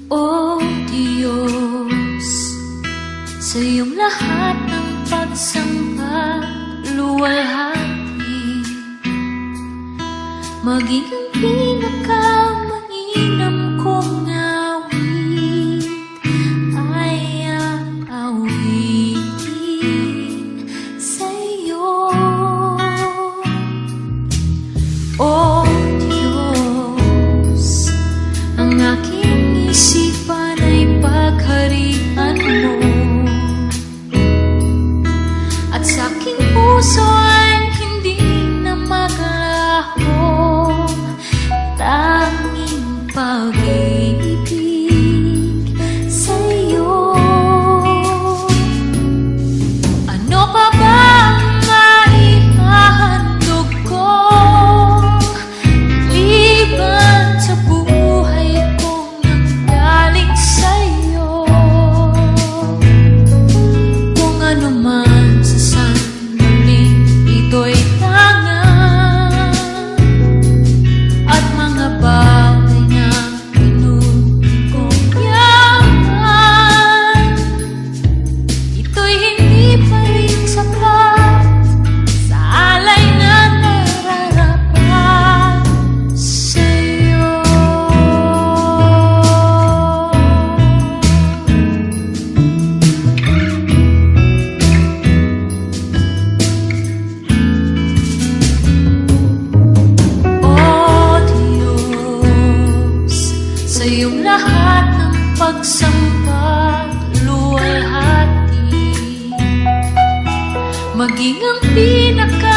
O Diyos, sa iyong lahat ng pagsamba, luwalhati, maging ang pinakamainam kong awit ay ang awitin sa iyo. O Diyos, ang aking isipan ay pagharian mo, at sa aking puso ay hindi na maglaho tanging pag-ibig sa iyo. Ano pa ba ang maihahandog ko liban sa buhay kong nanggaling sa iyo? Kung ano man sa sandaling ito'y tangan at mga bagay na pinuhin kong yaman, ito'y hindi pa rin sapat sa alay na nararapat sa'yo. O Diyos, sa iyong lahat ng pagsamba, luwalhati, maging ang pinaka